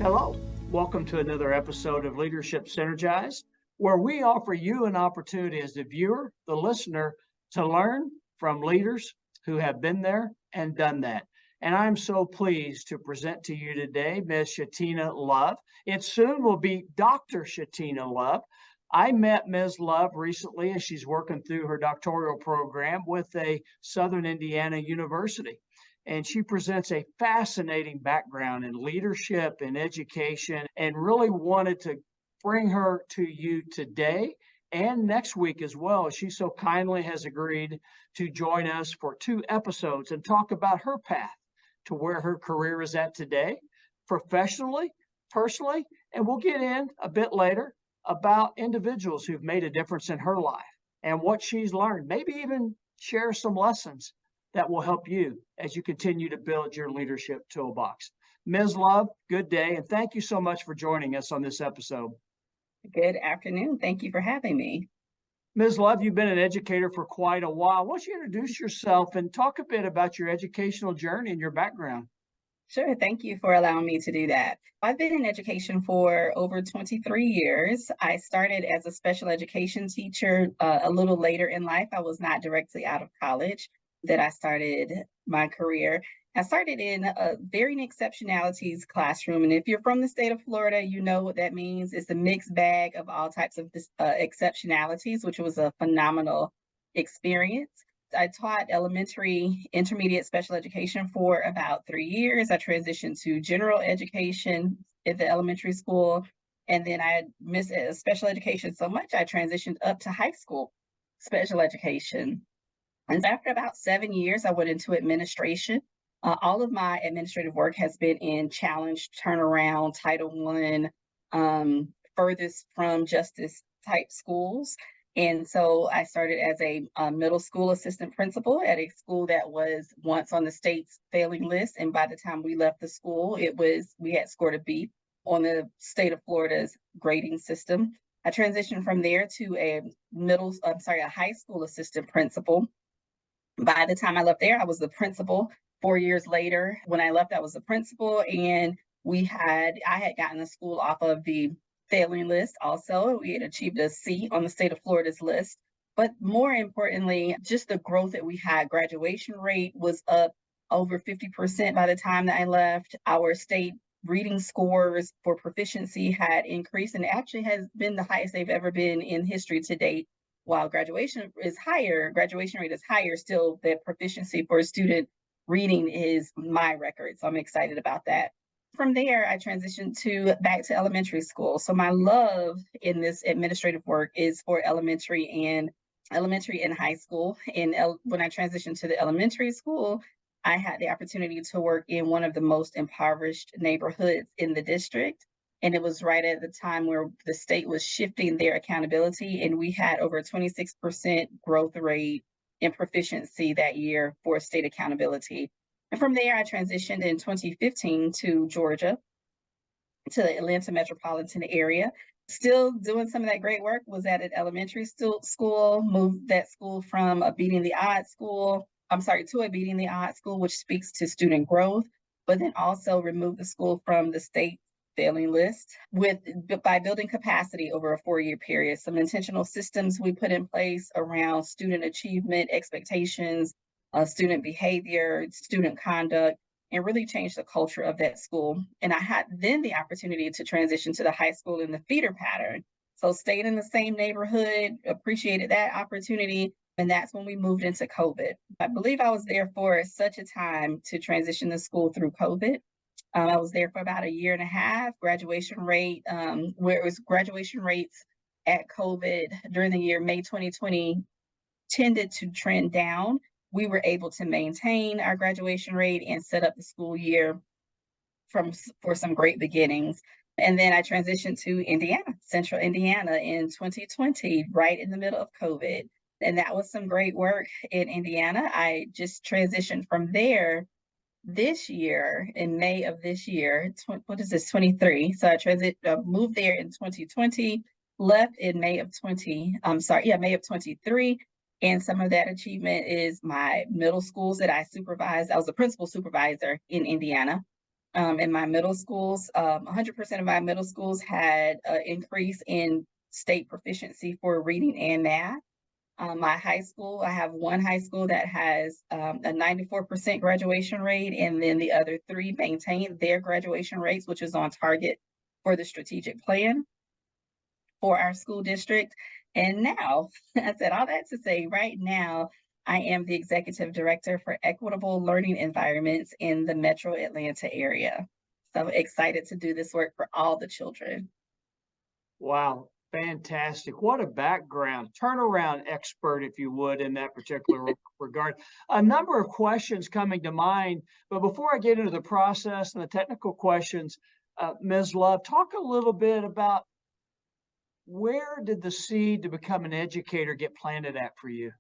Hello, welcome to another episode of Leadership Synergized, where we offer you an opportunity as the viewer, the listener, to learn from leaders who have been there and done that. And I'm so pleased to present to you today Ms. Shateena Love. It soon will be Dr. Shateena Love. I met Ms. Love recently as she's working through her doctoral program with a Southern Indiana university. And she presents a fascinating background in leadership and education, and really wanted to bring her to you today and next week as well. She so kindly has agreed to join us for 2 episodes and talk about her path to where her career is at today, professionally, personally, and we'll get in a bit later about individuals who've made a difference in her life and what she's learned, maybe even share some lessons that will help you as you continue to build your leadership toolbox. Ms. Love, good day, and thank you so much for joining us on this episode. Good afternoon. Thank you for having me. Ms. Love, you've been an educator for quite a while. Why don't you introduce yourself and talk a bit about your educational journey and your background? Sure. Thank you for allowing me to do that. I've been in education for over 23 years. I started as a special education teacher a little later in life. I was not directly out of college that I started my career. I started in a varying exceptionalities classroom. And if you're from the state of Florida, you know what that means. It's a mixed bag of all types of exceptionalities, which was a phenomenal experience. I taught elementary, intermediate special education for about 3 years. I transitioned to general education at the elementary school. And then I missed special education so much, I transitioned up to high school special education. And after about 7 years, I went into administration. All of my administrative work has been in challenge, turnaround, Title I, furthest from justice type schools. And so I started as a middle school assistant principal at a school that was once on the state's failing list. And by the time we left the school, we had scored a B on the state of Florida's grading system. I transitioned from there to a high school assistant principal. By the time I left there, I was the principal. 4 years later, when I left, I was the principal, and I had gotten the school off of the failing list. Also, we had achieved a C on the state of Florida's list. But more importantly, just the growth that we had. Graduation rate was up over 50% by the time that I left. Our state reading scores for proficiency had increased and actually has been the highest they've ever been in history to date. While graduation rate is higher, still the proficiency for a student reading is my record. So I'm excited about that. From there, I transitioned back to elementary school. So my love in this administrative work is for elementary and high school. And when I transitioned to the elementary school, I had the opportunity to work in one of the most impoverished neighborhoods in the district. And it was right at the time where the state was shifting their accountability, and we had over a 26% growth rate in proficiency that year for state accountability. And from there, I transitioned in 2015 to Georgia, to the Atlanta metropolitan area. Still doing some of that great work, was at an elementary school, moved that school from a beating the odds school, to a beating the odds school, which speaks to student growth, but then also removed the school from the state failing list by building capacity over a 4-year period. Some intentional systems we put in place around student achievement, expectations, student behavior, student conduct, and really changed the culture of that school. And I had then the opportunity to transition to the high school in the feeder pattern. So stayed in the same neighborhood, appreciated that opportunity. And that's when we moved into COVID. I believe I was there for such a time to transition the school through COVID. I was there for about a year and a half. Graduation rates at COVID during the year May 2020 tended to trend down. We were able to maintain our graduation rate and set up the school year for some great beginnings. And then I transitioned to Indiana, Central Indiana in 2020, right in the middle of COVID. And that was some great work in Indiana. I just transitioned from there this year, in May of this year, 23. So I moved there in 2020, left in May of 23. And some of that achievement is my middle schools that I supervised. I was a principal supervisor in Indiana. in my middle schools. 100% of my middle schools had an increase in state proficiency for reading and math. My high school, I have one high school that has a 94% graduation rate, and then the other three maintain their graduation rates, which is on target for the strategic plan for our school district. And now, I said all that to say, right now, I am the executive director for equitable learning environments in the Metro Atlanta area. So excited to do this work for all the children. Wow, fantastic. What a background. Turnaround expert, if you would, in that particular regard. A number of questions coming to mind, but before I get into the process and the technical questions, Ms. Love, talk a little bit about where did the seed to become an educator get planted at for you?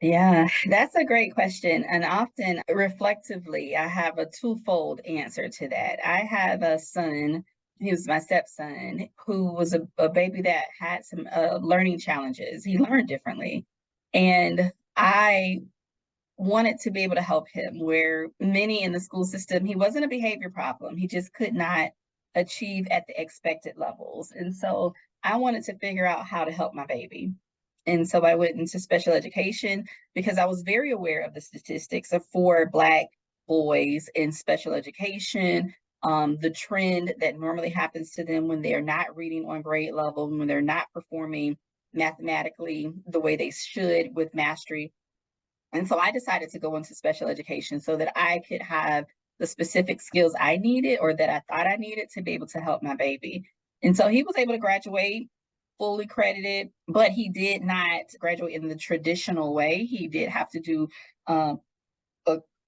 Yeah, that's a great question. And often reflectively, I have a twofold answer to that. I have a son, he was my stepson, who was a baby that had some learning challenges. He learned differently. And I wanted to be able to help him, where many in the school system, he wasn't a behavior problem. He just could not achieve at the expected levels. And so I wanted to figure out how to help my baby. And so I went into special education because I was very aware of the statistics of for Black boys in special education, the trend that normally happens to them when they're not reading on grade level, when they're not performing mathematically the way they should with mastery. And so I decided to go into special education so that I could have the specific skills I needed or that I thought I needed to be able to help my baby. And so he was able to graduate fully credited, but he did not graduate in the traditional way. He did have to do a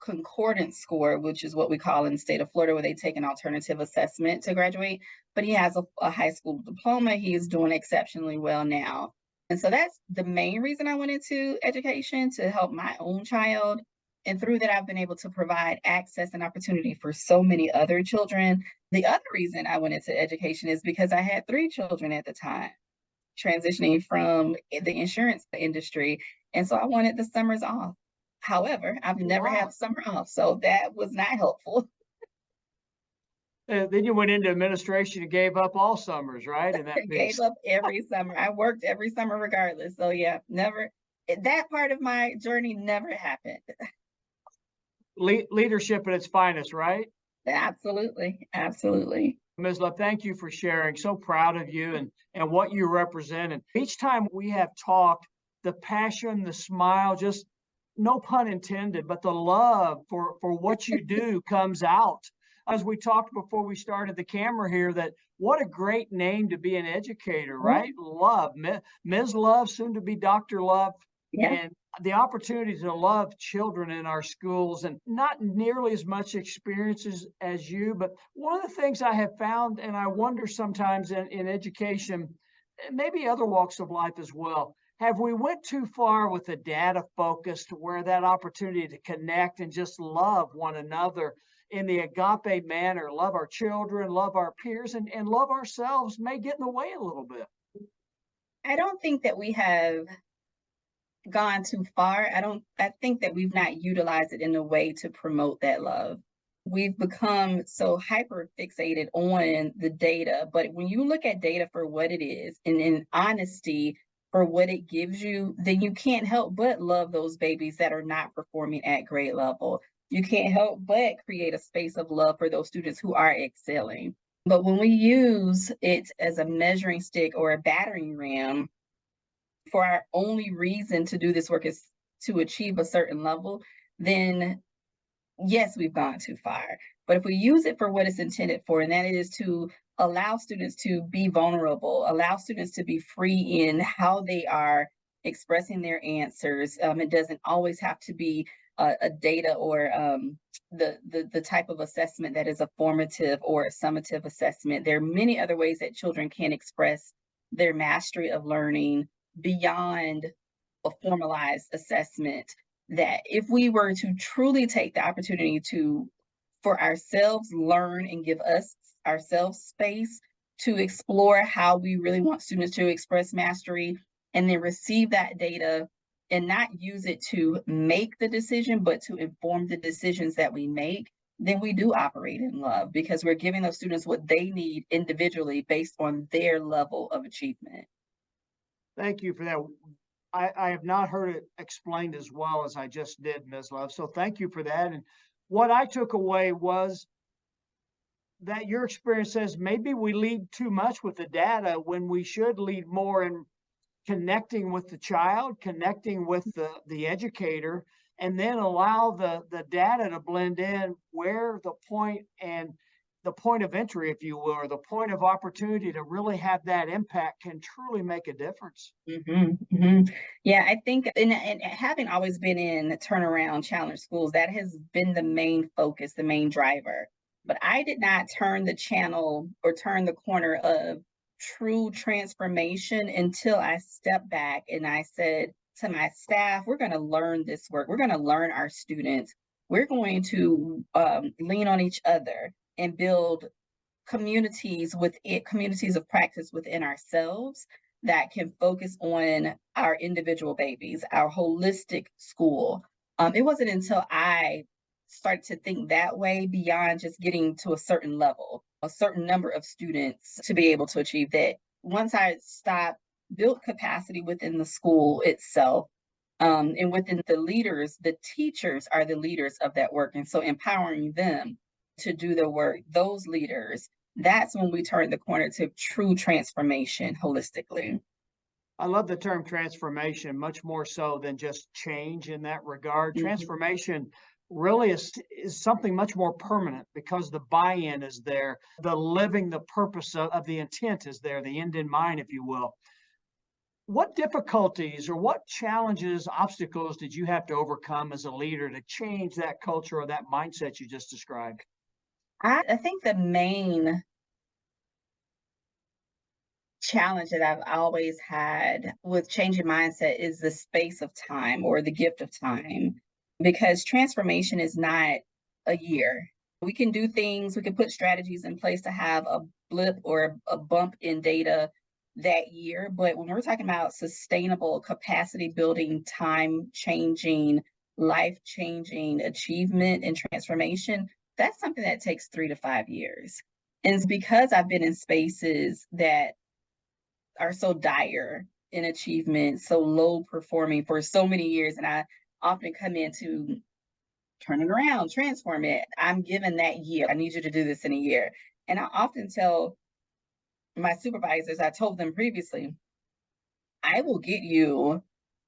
concordance score, which is what we call in the state of Florida, where they take an alternative assessment to graduate. But he has a high school diploma. He is doing exceptionally well now. And so that's the main reason I went into education, to help my own child. And through that, I've been able to provide access and opportunity for so many other children. The other reason I went into education is because I had 3 children at the time, transitioning from the insurance industry. And so I wanted the summers off. However, I've never Wow. had summer off, so that was not helpful. Then you went into administration and gave up all summers, right? In that Gave piece. up every summer. I worked every summer regardless. So yeah, never, that part of my journey never happened. Leadership at its finest, right? Absolutely. Absolutely. Ms. Love, thank you for sharing. So proud of you and what you represent. And each time we have talked, the passion, the smile, just no pun intended, but the love for what you do comes out. As we talked before we started the camera here, that what a great name to be an educator, Yeah. right? Love, Ms. Love, soon to be Dr. Love, Yeah. and the opportunity to love children in our schools, and not nearly as much experiences as you. But one of the things I have found, and I wonder sometimes in education, and maybe other walks of life as well, have we went too far with the data focus to where that opportunity to connect and just love one another in the agape manner, love our children, love our peers, and love ourselves may get in the way a little bit? I don't think that we have gone too far. I think that we've not utilized it in a way to promote that love. We've become so hyper fixated on the data, but when you look at data for what it is and in honesty for what it gives you, then you can't help but love those babies that are not performing at grade level. You can't help but create a space of love for those students who are excelling. But when we use it as a measuring stick or a battering ram for our only reason to do this work is to achieve a certain level, then yes, we've gone too far. But if we use it for what it's intended for, and that is to allow students to be vulnerable, allow students to be free in how they are expressing their answers. It doesn't always have to be a data or the type of assessment that is a formative or a summative assessment. There are many other ways that children can express their mastery of learning beyond a formalized assessment, that if we were to truly take the opportunity to, for ourselves, learn and give us ourselves space to explore how we really want students to express mastery, and then receive that data and not use it to make the decision, but to inform the decisions that we make, then we do operate in love because we're giving those students what they need individually based on their level of achievement. Thank you for that. I have not heard it explained as well as I just did, Ms. Love. So thank you for that. And what I took away was that your experience says maybe we lead too much with the data when we should lead more in connecting with the child, connecting with the educator, and then allow the data to blend in where the point of entry, if you will, or the point of opportunity to really have that impact can truly make a difference. Yeah, I think, and having always been in turnaround challenge schools, that has been the main focus, the main driver. But I did not turn the channel or turn the corner of true transformation until I stepped back and I said to my staff, we're going to learn this work. We're going to learn our students. We're going to lean on each other and build communities of practice within ourselves that can focus on our individual babies, our holistic school. It wasn't until I started to think that way beyond just getting to a certain level, a certain number of students to be able to achieve that. Once I stopped, built capacity within the school itself, and within the leaders, the teachers are the leaders of that work. And so empowering them to do the work, those leaders, that's when we turn the corner to true transformation holistically. I love the term transformation, much more so than just change in that regard. Transformation really is something much more permanent because the buy-in is there, the living, the purpose of the intent is there, the end in mind, if you will. What difficulties or what challenges, obstacles did you have to overcome as a leader to change that culture or that mindset you just described? I think the main challenge that I've always had with changing mindset is the space of time or the gift of time, because transformation is not a year. We can do things, we can put strategies in place to have a blip or a bump in data that year. But when we're talking about sustainable capacity building, time changing, life changing achievement and transformation, that's something that takes 3 to 5 years. And it's because I've been in spaces that are so dire in achievement, so low performing for so many years. And I often come in to turn it around, transform it. I'm given that year. I need you to do this in a year. And I often tell my supervisors, I told them previously, I will get you,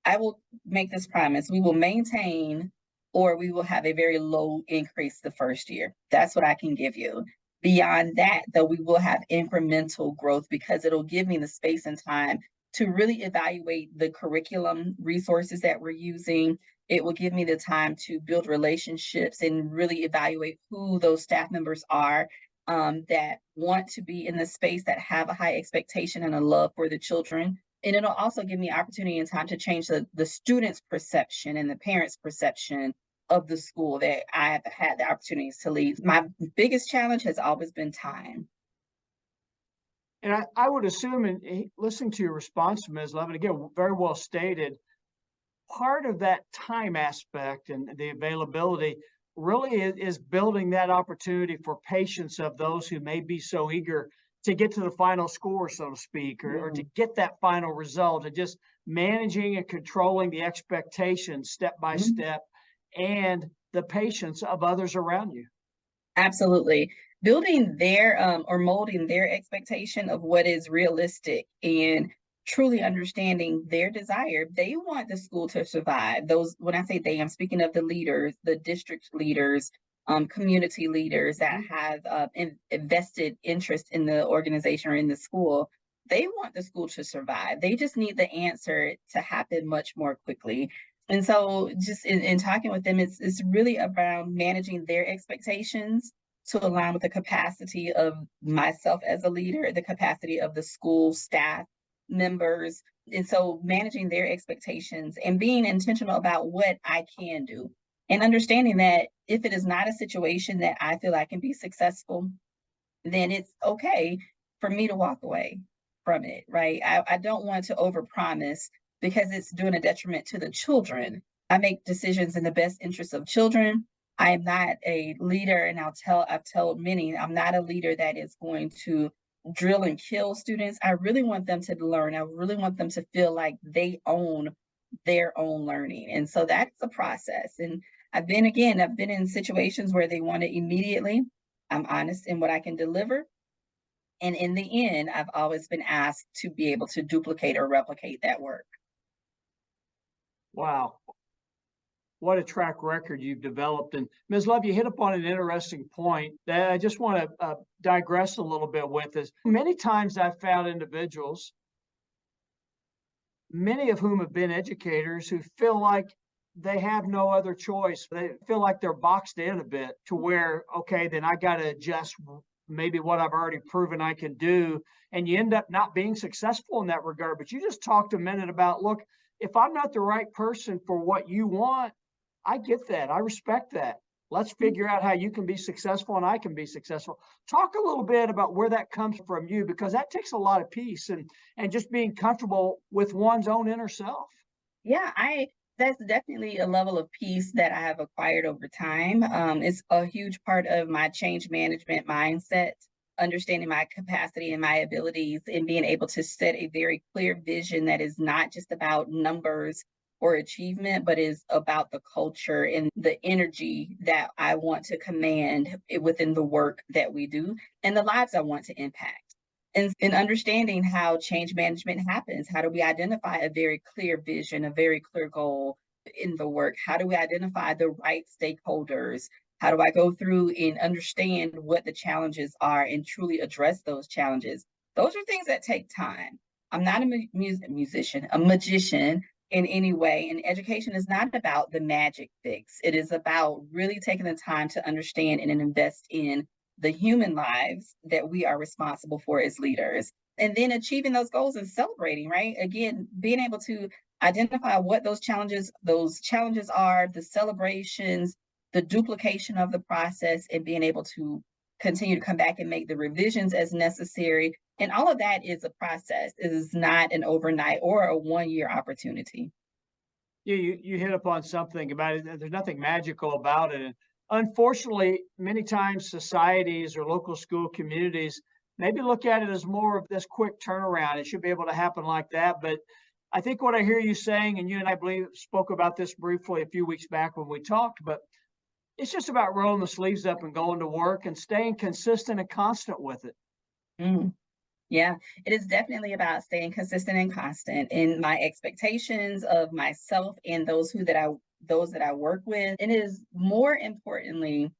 I will make this promise. We will maintain or we will have a very low increase the first year. That's what I can give you. Beyond that, though, we will have incremental growth because it'll give me the space and time to really evaluate the curriculum resources that we're using. It will give me the time to build relationships and really evaluate who those staff members are that want to be in the space, that have a high expectation and a love for the children. And it'll also give me opportunity and time to change the students' perception and the parents' perception of the school that I have had the opportunities to lead. My biggest challenge has always been time. And I would assume, in listening to your response, Ms. Love, and again, very well stated, part of that time aspect and the availability really is building that opportunity for patience of those who may be so eager to get to the final score, so to speak, or to get that final result, and just managing and controlling the expectations step by step and the patience of others around you. Absolutely. Building their or molding their expectation of what is realistic and truly understanding their desire. They want the school to survive. Those, when I say they, I'm speaking of the leaders, the district leaders, community leaders that have invested interest in the organization or in the school. They want the school to survive. They just need the answer to happen much more quickly. And so just in talking with them, it's really around managing their expectations to align with the capacity of myself as a leader, the capacity of the school staff members. And so managing their expectations and being intentional about what I can do and understanding that if it is not a situation that I feel I can be successful, then it's okay for me to walk away from it, right? I don't want to overpromise because it's doing a detriment to the children. I make decisions in the best interest of children I am not a leader, and I've told many, I'm not a leader that is going to drill and kill students. I really want them to learn. I really want them to feel like they own their own learning. And so that's a process. And I've been in situations where they want it immediately. I'm honest in what I can deliver. And in the end, I've always been asked to be able to duplicate or replicate that work. Wow. What a track record you've developed. And Ms. Love, you hit upon an interesting point that I just want to digress a little bit with is many times I've found individuals, many of whom have been educators, who feel like they have no other choice. They feel like they're boxed in a bit to where, okay, then I got to adjust maybe what I've already proven I can do. And you end up not being successful in that regard. But you just talked a minute about, look, if I'm not the right person for what you want, I get that. I respect that. Let's figure out how you can be successful and I can be successful. Talk a little bit about where that comes from you, because that takes a lot of peace and just being comfortable with one's own inner self. Yeah, I that's definitely a level of peace that I have acquired over time. It's a huge part of my change management mindset, understanding my capacity and my abilities, and being able to set a very clear vision that is not just about numbers or achievement, but is about the culture and the energy that I want to command within the work that we do and the lives I want to impact. And in understanding how change management happens, how do we identify a very clear vision, a very clear goal in the work? How do we identify the right stakeholders? How do I go through and understand what the challenges are and truly address those challenges? Those are things that take time. I'm not a musician, a magician in any way. And education is not about the magic fix. It is about really taking the time to understand and invest in the human lives that we are responsible for as leaders. And then achieving those goals and celebrating, right? Again, being able to identify what those challenges are, the celebrations, the duplication of the process, and being able to continue to come back and make the revisions as necessary. And all of that is a process. It is not an overnight or a 1 year opportunity. You hit upon something about it. There's nothing magical about it. And unfortunately, many times societies or local school communities maybe look at it as more of this quick turnaround. It should be able to happen like that. But I think what I hear you saying, and you and I believe spoke about this briefly a few weeks back when we talked, but it's just about rolling the sleeves up and going to work and staying consistent and constant with it. Mm. Yeah, it is definitely about staying consistent and constant in my expectations of myself and those that I work with. It is more importantly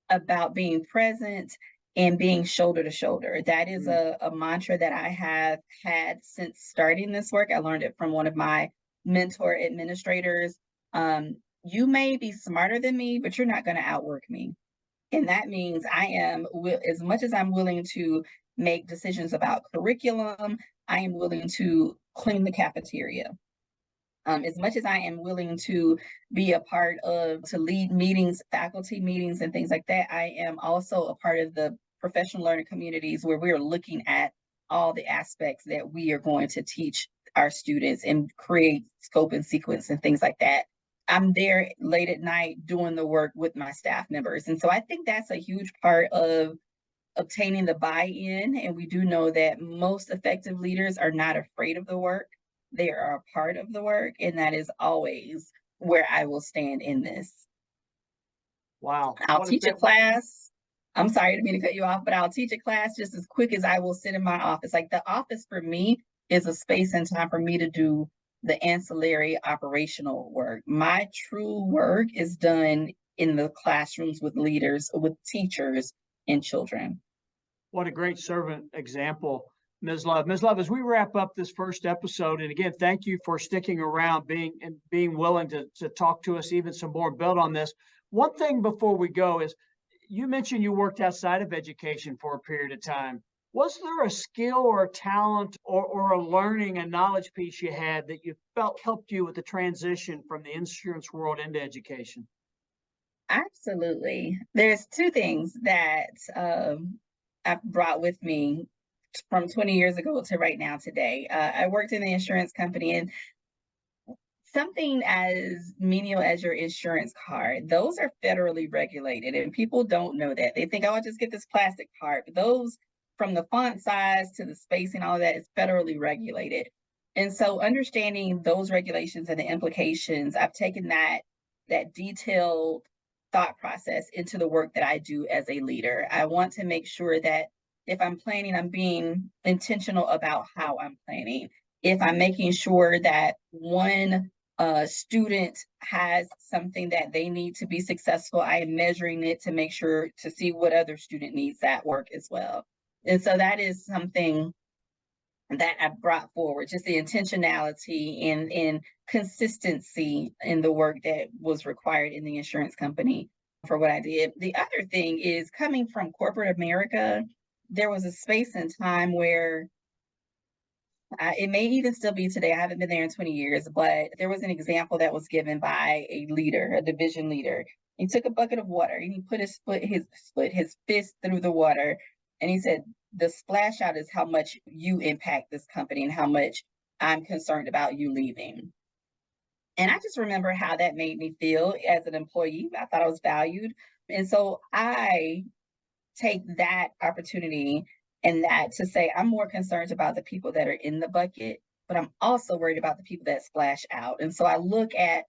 about being present and being shoulder to shoulder. That is Mm. a mantra that I have had since starting this work. I learned it from one of my mentor administrators. You may be smarter than me, but you're not going to outwork me. And that means as much as I'm willing to make decisions about curriculum, I am willing to clean the cafeteria. As much as I am willing to be a part of, to lead meetings, faculty meetings, and things like that, I am also a part of the professional learning communities where we are looking at all the aspects that we are going to teach our students and create scope and sequence and things like that. I'm there late at night doing the work with my staff members. And so I think that's a huge part of obtaining the buy-in. And we do know that most effective leaders are not afraid of the work. They are a part of the work. And that is always where I will stand in this. Wow. I'll teach a class. I'm sorry to mean to cut you off, but I'll teach a class just as quick as I will sit in my office. Like the office for me is a space and time for me to do the ancillary operational work. My true work is done in the classrooms with leaders, with teachers and children. What a great servant example, Ms. Love. Ms. Love, as we wrap up this first episode, and again, thank you for sticking around, being willing to talk to us even some more, build on this. One thing before we go is you mentioned you worked outside of education for a period of time. Was there a skill or a talent or a learning, a knowledge piece you had that you felt helped you with the transition from the insurance world into education? Absolutely. There's two things that I've brought with me from 20 years ago to right now today. I worked in the insurance company, and Something as menial as your insurance card, those are federally regulated, and people don't know that. They think, oh, I'll just get this plastic card. But those, from the font size to the spacing, all of that is federally regulated. And so understanding those regulations and the implications, I've taken that detailed thought process into the work that I do as a leader. I want to make sure that if I'm planning, I'm being intentional about how I'm planning. If I'm making sure that one student has something that they need to be successful, I am measuring it to make sure to see what other student needs that work as well. And so that is something that I brought forward, just the intentionality and consistency in the work that was required in the insurance company for what I did. The other thing is, coming from corporate America, there was a space and time where it may even still be today. I haven't been there in 20 years, but there was an example that was given by a leader, a division leader. He took a bucket of water and he put his fist through the water, and he said, "The splash out is how much you impact this company and how much I'm concerned about you leaving." And I just remember how that made me feel as an employee. I thought I was valued, and so I take that opportunity and that to say, I'm more concerned about the people that are in the bucket, but I'm also worried about the people that splash out. And so I look at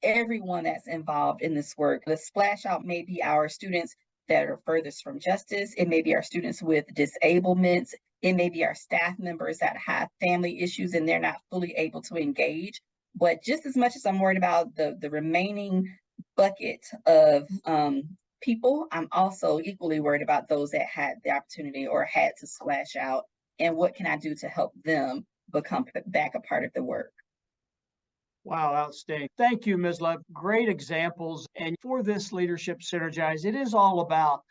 everyone that's involved in this work. The splash out may be our students that are furthest from justice. It may be our students with disablements. It may be our staff members that have family issues and they're not fully able to engage. But just as much as I'm worried about the remaining bucket of people, I'm also equally worried about those that had the opportunity or had to splash out, and what can I do to help them become back a part of the work. Wow, outstanding. Thank you, Ms. Love. Great examples. And for this Leadership Synergized, it is all about,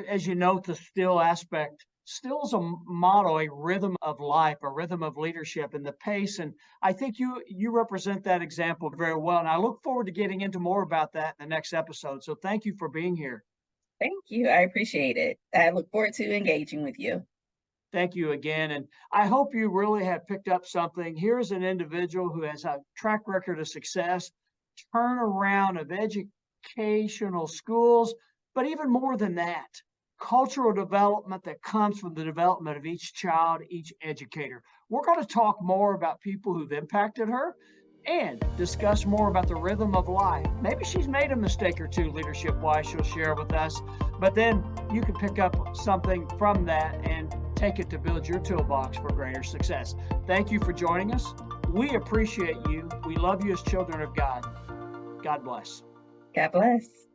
as you note, the still aspect. Still is a motto, a rhythm of life, a rhythm of leadership, and the pace. And I think you represent that example very well. And I look forward to getting into more about that in the next episode. So thank you for being here. Thank you. I appreciate it. I look forward to engaging with you. Thank you again. And I hope you really have picked up something. Here's an individual who has a track record of success, turnaround of educational schools, but even more than that, cultural development that comes from the development of each child, each educator. We're going to talk more about people who've impacted her and discuss more about the rhythm of life. Maybe she's made a mistake or two leadership-wise she'll share with us, but then you can pick up something from that and take it to build your toolbox for greater success. Thank you for joining us. We appreciate you. We love you as children of God. God bless. God bless.